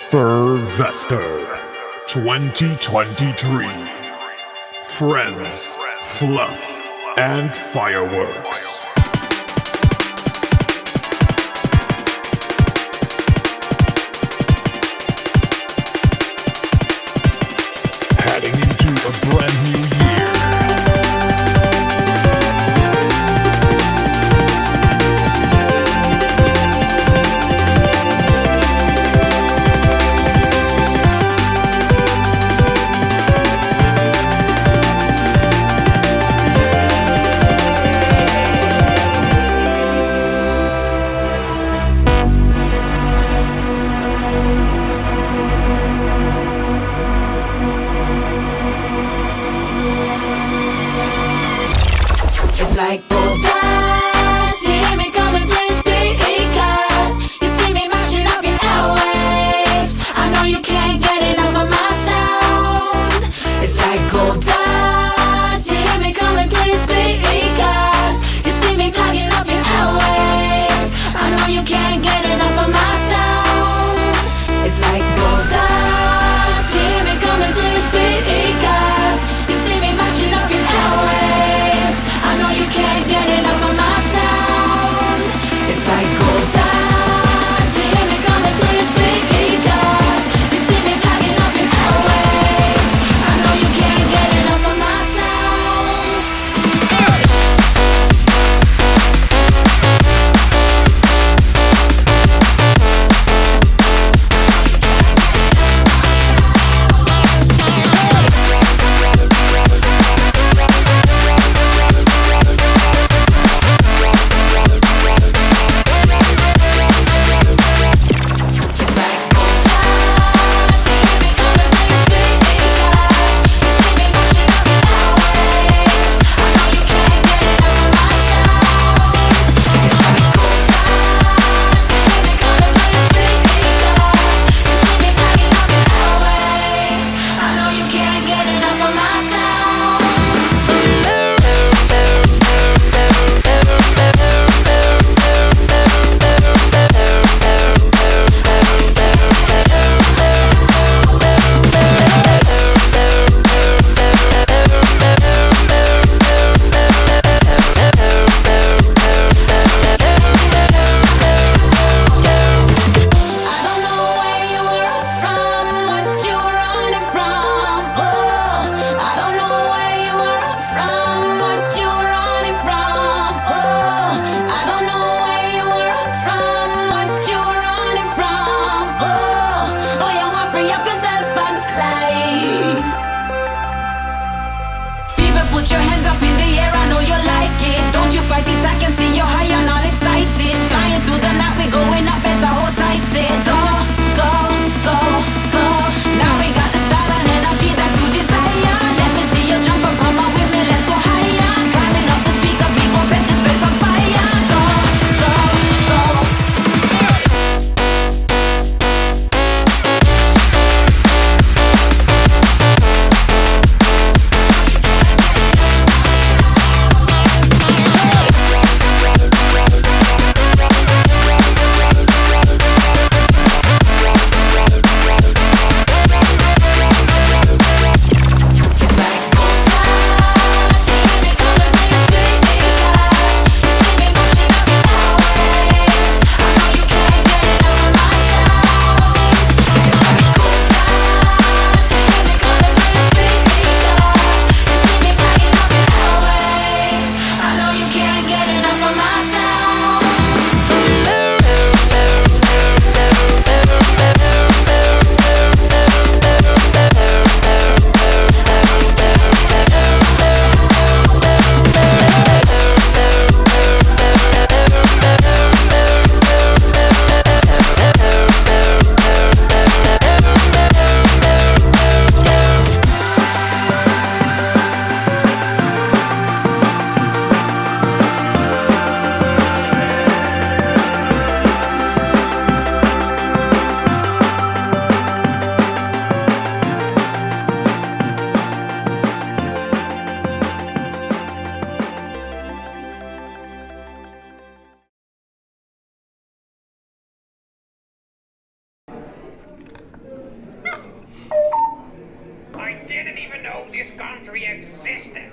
Furvester 2023. Friends, fluff, and fireworks. Heading into a brand new year. It's like gold dust. You hear me coming through speakers. You see me mashing up your airwaves. I know you can't get enough of my sound. It's like gold dust. You hear me coming through speakers. You see me plugging up your airwaves. I know you can't get enough of my sound. It's like gold dust. You hear me coming through speakers. You see me mashing up your airwaves. I know you can't get enough of my sound. It's like gold dust. You hear me coming through your speakers. You see me packing up your airwaves. I know you can't get enough of my sound. country existed.